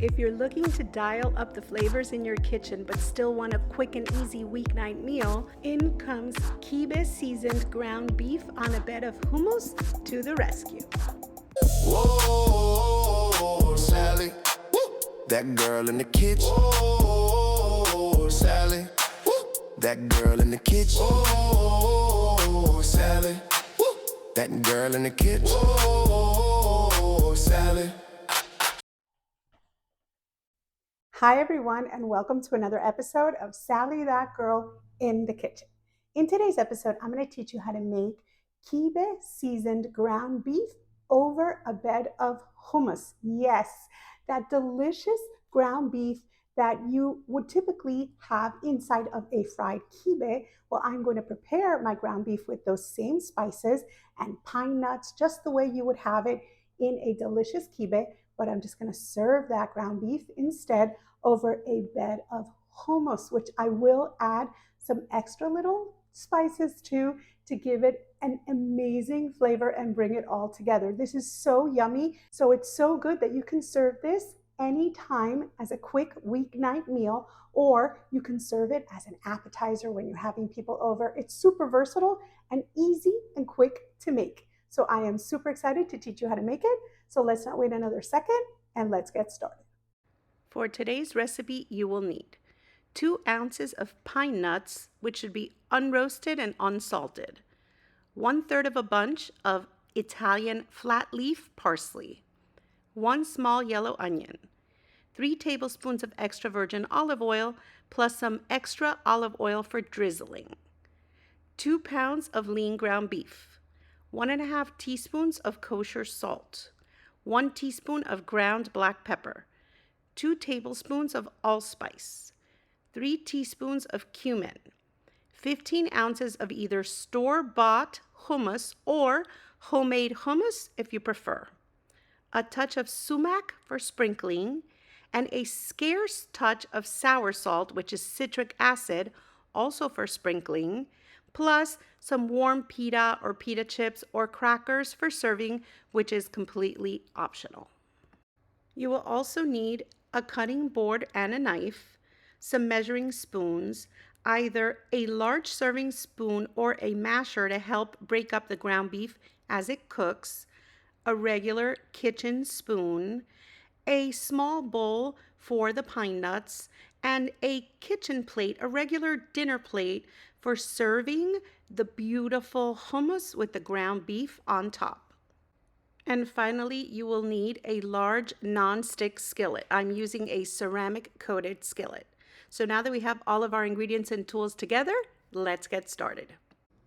If you're looking to dial up the flavors in your kitchen but still want a quick and easy weeknight meal, in comes Kibbeh Seasoned Ground Beef on a Bed of Hummus to the rescue. Whoa, Sally, woo. That girl in the kitchen. Whoa, Sally, woo. That girl in the kitchen. Whoa, Sally, woo. That girl in the kitchen. Whoa, Sally. Hi everyone, and welcome to another episode of Sally That Girl in the Kitchen. In today's episode, I'm going to teach you how to make Kibbeh Seasoned Ground Beef over a bed of hummus. Yes, that delicious ground beef that you would typically have inside of a fried kibbeh. Well, I'm going to prepare my ground beef with those same spices and pine nuts, just the way you would have it in a delicious kibbeh, but I'm just going to serve that ground beef instead over a bed of hummus, which I will add some extra little spices to give it an amazing flavor and bring it all together. This is so yummy. So it's so good that you can serve this anytime as a quick weeknight meal, or you can serve it as an appetizer when you're having people over. It's super versatile and easy and quick to make. So I am super excited to teach you how to make it. So let's not wait another second and let's get started. For today's recipe, you will need 2 ounces of pine nuts, which should be unroasted and unsalted, 1/3 of a bunch of Italian flat leaf parsley, 1 small yellow onion, 3 tablespoons of extra virgin olive oil plus some extra olive oil for drizzling, 2 pounds of lean ground beef, 1½ teaspoons of kosher salt, 1 teaspoon of ground black pepper, 2 tablespoons of allspice, 3 teaspoons of cumin, 15 ounces of either store-bought hummus or homemade hummus if you prefer, a touch of sumac for sprinkling, and a scarce touch of sour salt, which is citric acid, also for sprinkling, plus some warm pita or pita chips or crackers for serving, which is completely optional. You will also need a cutting board and a knife, some measuring spoons, either a large serving spoon or a masher to help break up the ground beef as it cooks, a regular kitchen spoon, a small bowl for the pine nuts, and a kitchen plate, a regular dinner plate for serving the beautiful hummus with the ground beef on top. And finally, you will need a large non-stick skillet. I'm using a ceramic coated skillet. So now that we have all of our ingredients and tools together, let's get started.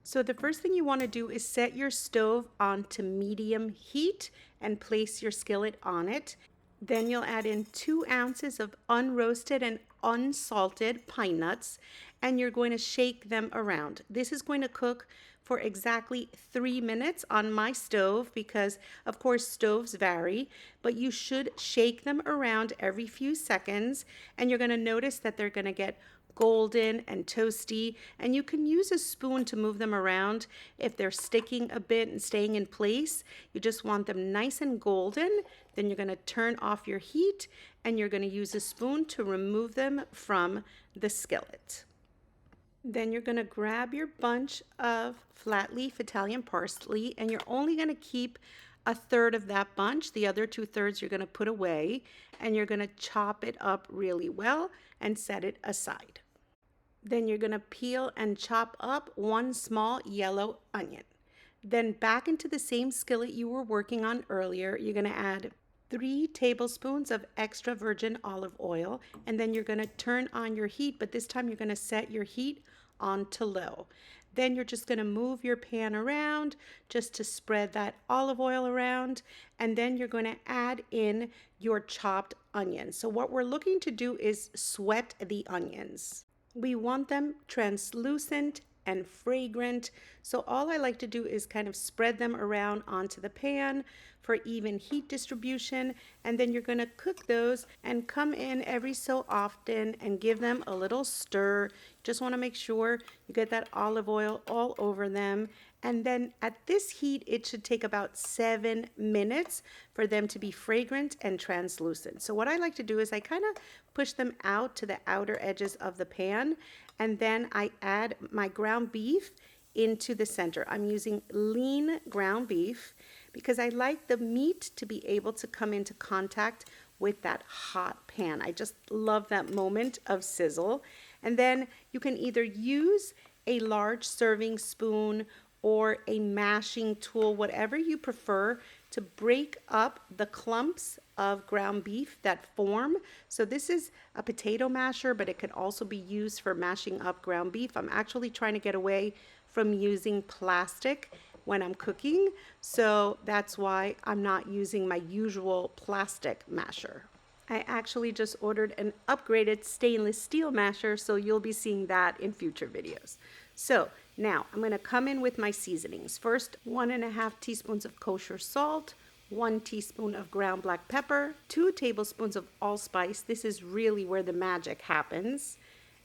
So the first thing you want to do is set your stove on to medium heat and place your skillet on it. Then you'll add in 2 ounces of unroasted and unsalted pine nuts, and you're going to shake them around. This is going to cook for exactly 3 minutes on my stove because, of course, stoves vary, but you should shake them around every few seconds, and you're going to notice that they're going to get golden and toasty, and you can use a spoon to move them around. If they're sticking a bit and staying in place, you just want them nice and golden. Then you're going to turn off your heat and you're going to use a spoon to remove them from the skillet. Then you're going to grab your bunch of flat leaf Italian parsley, and you're only going to keep 1/3 of that bunch. The other 2/3 you're going to put away, and you're going to chop it up really well and set it aside. Then you're going to peel and chop up 1 small yellow onion. Then back into the same skillet you were working on earlier, you're going to add 3 tablespoons of extra virgin olive oil, and then you're going to turn on your heat, but this time you're going to set your heat on to low. Then you're just going to move your pan around just to spread that olive oil around, and then you're going to add in your chopped onions. So what we're looking to do is sweat the onions. We want them translucent and fragrant. So all I like to do is kind of spread them around onto the pan for even heat distribution. And then you're going to cook those and come in every so often and give them a little stir. Just want to make sure you get that olive oil all over them. And then at this heat, it should take about 7 minutes for them to be fragrant and translucent. So what I like to do is I kind of push them out to the outer edges of the pan, and then I add my ground beef into the center. I'm using lean ground beef because I like the meat to be able to come into contact with that hot pan. I just love that moment of sizzle. And then you can either use a large serving spoon or a mashing tool, whatever you prefer, to break up the clumps of ground beef that form. So this is a potato masher, but it could also be used for mashing up ground beef. I'm actually trying to get away from using plastic when I'm cooking, so that's why I'm not using my usual plastic masher. I actually just ordered an upgraded stainless steel masher, so you'll be seeing that in future videos. So now I'm going to come in with my seasonings. First, 1.5 teaspoons of kosher salt, 1 teaspoon of ground black pepper, 2 tablespoons of allspice. This is really where the magic happens.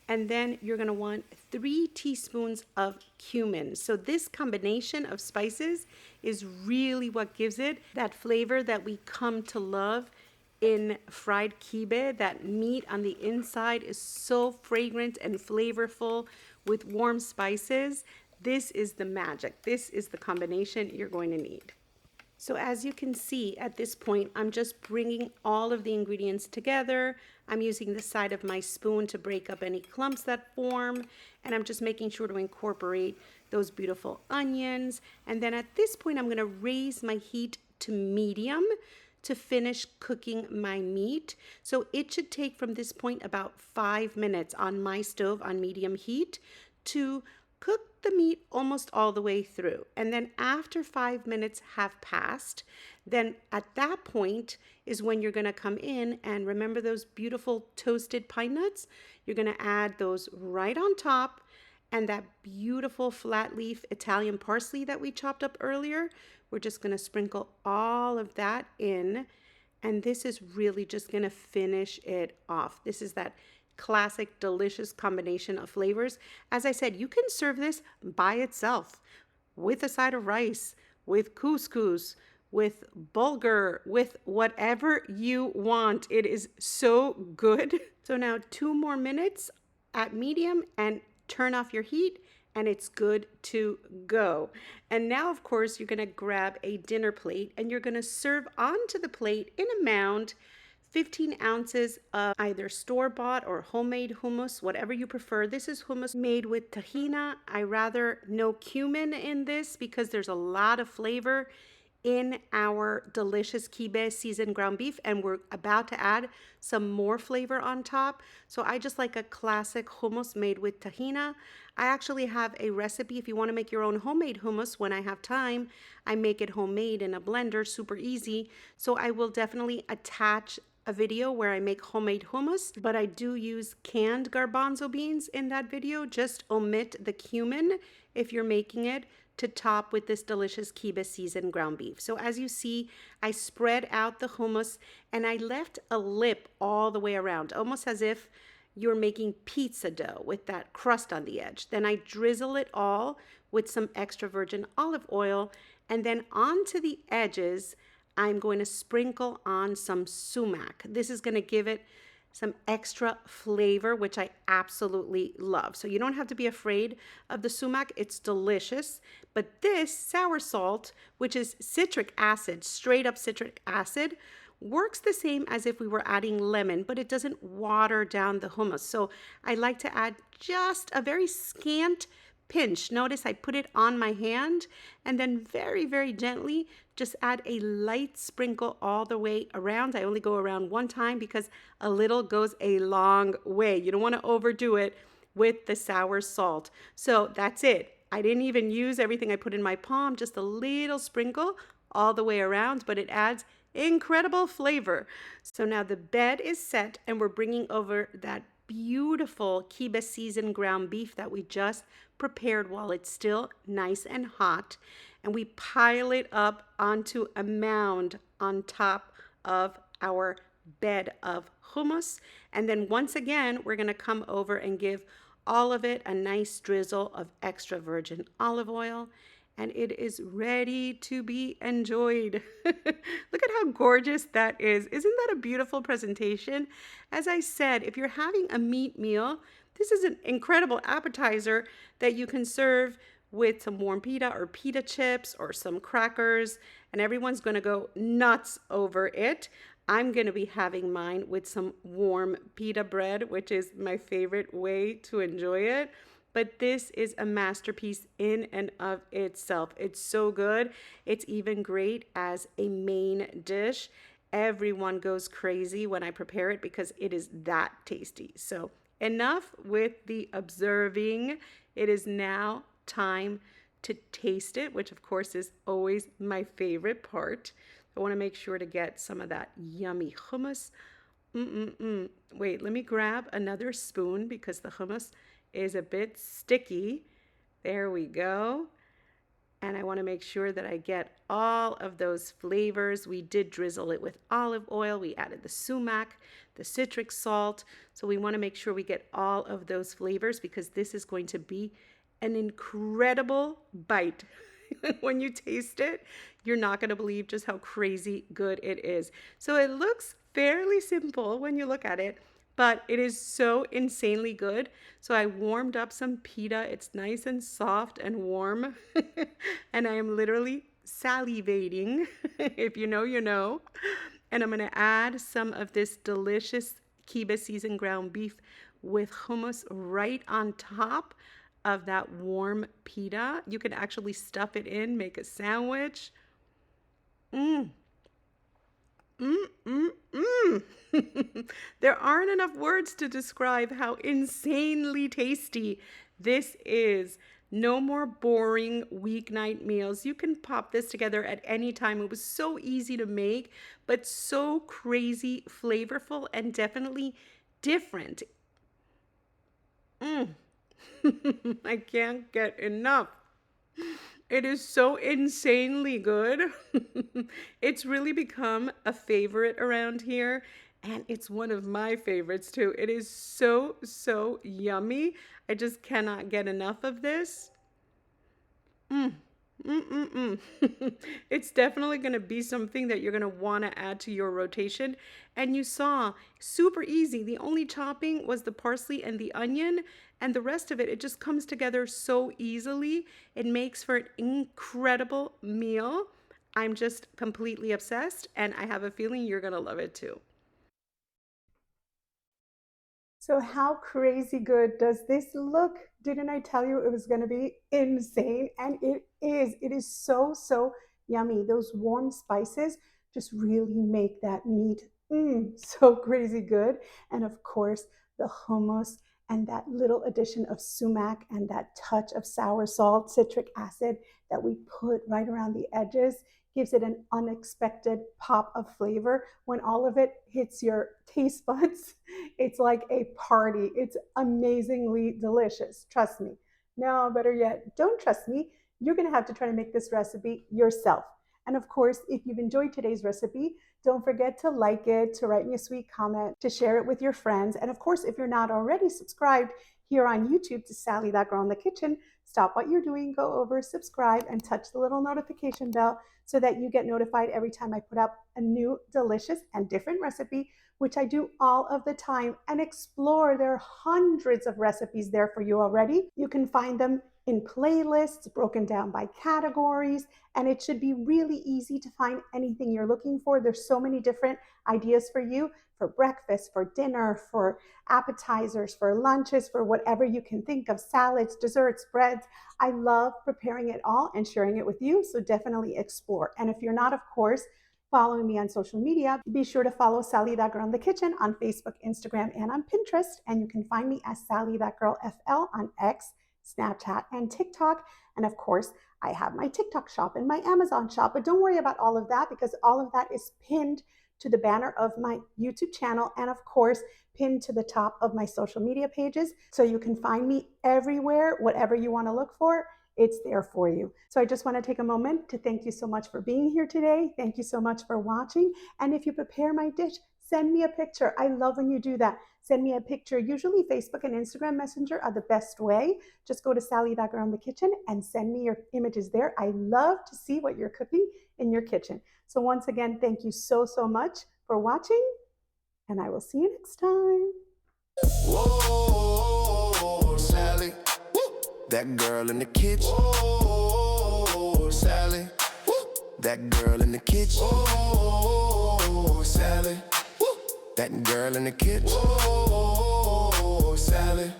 And then you're going to want 3 teaspoons of cumin. So this combination of spices is really what gives it that flavor that we come to love in fried kibbeh. That meat on the inside is so fragrant and flavorful with warm spices. This is the magic. This is the combination you're going to need. So as you can see at this point, I'm just bringing all of the ingredients together. I'm using the side of my spoon to break up any clumps that form, and I'm just making sure to incorporate those beautiful onions. And then at this point, I'm going to raise my heat to medium to finish cooking my meat. So it should take from this point about 5 minutes on my stove on medium heat to cook the meat almost all the way through. And then after 5 minutes have passed, then at that point is when you're gonna come in and remember those beautiful toasted pine nuts? You're gonna add those right on top, and that beautiful flat leaf Italian parsley that we chopped up earlier. We're just gonna sprinkle all of that in, and this is really just gonna finish it off. This is that classic, delicious combination of flavors. As I said, you can serve this by itself, with a side of rice, with couscous, with bulgur, with whatever you want. It is so good. So now 2 more minutes at medium and turn off your heat, and it's good to go. And now, of course, you're gonna grab a dinner plate and you're gonna serve onto the plate in a mound 15 ounces of either store-bought or homemade hummus, whatever you prefer. This is hummus made with tahina. I rather no cumin in this because there's a lot of flavor in our delicious Kibbeh seasoned ground beef, and we're about to add some more flavor on top. So I just like a classic hummus made with tahina. I actually have a recipe if you want to make your own homemade hummus. When I have time, I make it homemade in a blender, super easy. So I will definitely attach a video where I make homemade hummus, but I do use canned garbanzo beans in that video. Just omit the cumin if you're making it, to top with this delicious Kibbeh seasoned ground beef. So as you see, I spread out the hummus and I left a lip all the way around, almost as if you're making pizza dough with that crust on the edge. Then I drizzle it all with some extra virgin olive oil, and then onto the edges, I'm going to sprinkle on some sumac. This is going to give it some extra flavor, which I absolutely love. So you don't have to be afraid of the sumac. It's delicious. But this sour salt, which is citric acid, straight up citric acid, works the same as if we were adding lemon, but it doesn't water down the hummus. So I like to add just a very scant pinch. Notice I put it on my hand and then very, very gently just add a light sprinkle all the way around. I only go around one time because a little goes a long way. You don't want to overdo it with the sour salt. So that's it. I didn't even use everything I put in my palm, just a little sprinkle all the way around, but it adds incredible flavor. So now the bed is set and we're bringing over that beautiful Kibbeh Seasoned Ground Beef that we just prepared while it's still nice and hot. And we pile it up onto a mound on top of our bed of hummus. And then once again, we're going to come over and give all of it a nice drizzle of extra virgin olive oil. And it is ready to be enjoyed. Look at how gorgeous that is. Isn't that a beautiful presentation? As I said, if you're having a meat meal, this is an incredible appetizer that you can serve with some warm pita or pita chips or some crackers, and everyone's going to go nuts over it. I'm going to be having mine with some warm pita bread, which is my favorite way to enjoy it. But this is a masterpiece in and of itself. It's so good. It's even great as a main dish. Everyone goes crazy when I prepare it because it is that tasty. So enough with the observing. It is now time to taste it, which of course is always my favorite part. I want to make sure to get some of that yummy hummus. Wait, let me grab another spoon because the hummus is a bit sticky. There we go. And I want to make sure that I get all of those flavors. We did drizzle it with olive oil. We added the sumac, the citric salt. So we want to make sure we get all of those flavors because this is going to be an incredible bite. When you taste it, you're not going to believe just how crazy good it is. So it looks fairly simple when you look at it, but it is so insanely good. So I warmed up some pita. It's nice and soft and warm. And I am literally salivating. If you know, you know. And I'm going to add some of this delicious Kibbeh Seasoned Ground Beef with hummus right on top of that warm pita. You can actually stuff it in, make a sandwich. There aren't enough words to describe how insanely tasty this is. No more boring weeknight meals. You can pop this together at any time. It was so easy to make, but so crazy flavorful and definitely different. I can't get enough. It is so insanely good. It's really become a favorite around here, and it's one of my favorites too. It is so, so yummy. I just cannot get enough of this. It's definitely going to be something that you're going to want to add to your rotation. And you saw, super easy. The only chopping was the parsley and the onion, and the rest of it, it just comes together so easily. It makes for an incredible meal. I'm just completely obsessed, and I have a feeling you're going to love it too. So how crazy good does this look? Didn't I tell you it was going to be insane? And it is. It is so, so yummy. Those warm spices just really make that meat so crazy good. And of course, the hummus and that little addition of sumac and that touch of sour salt, citric acid that we put right around the edges gives it an unexpected pop of flavor. When all of it hits your taste buds, it's like a party. It's amazingly delicious. Trust me. No, better yet, don't trust me. You're going to have to try to make this recipe yourself. And of course, if you've enjoyed today's recipe, don't forget to like it, to write me a sweet comment, to share it with your friends. And of course, if you're not already subscribed here on YouTube to Sally That Girl in the Kitchen, stop what you're doing, go over, subscribe, and touch the little notification bell so that you get notified every time I put up a new, delicious, and different recipe, which I do all of the time. And explore, there are hundreds of recipes there for you already. You can find them in playlists broken down by categories, and it should be really easy to find anything you're looking for. There's so many different ideas for you, for breakfast, for dinner, for appetizers, for lunches, for whatever you can think of, salads, desserts, breads. I love preparing it all and sharing it with you, so definitely explore. And if you're not, of course, following me on social media, be sure to follow Sally That Girl in the Kitchen on Facebook, Instagram, and on Pinterest. And you can find me as Sally That Girl FL on X, Snapchat, and TikTok. And of course, I have my TikTok shop and my Amazon shop, but don't worry about all of that because all of that is pinned to the banner of my YouTube channel, and of course, pinned to the top of my social media pages. So you can find me everywhere, whatever you want to look for, it's there for you. So I just want to take a moment to thank you so much for being here today. Thank you so much for watching. And if you prepare my dish, send me a picture. I love when you do that. Send me a picture. Usually Facebook and Instagram Messenger are the best way. Just go to Sally That Girl in the Kitchen and send me your images there. I love to see what you're cooking in your kitchen. So once again, thank you so much for watching, and I will see you next time. Whoa, Sally, woo, that girl in the kitchen. Whoa, Sally, woo, that girl in the kitchen. Whoa, Sally, woo, that girl in the kitchen. Whoa, Sally.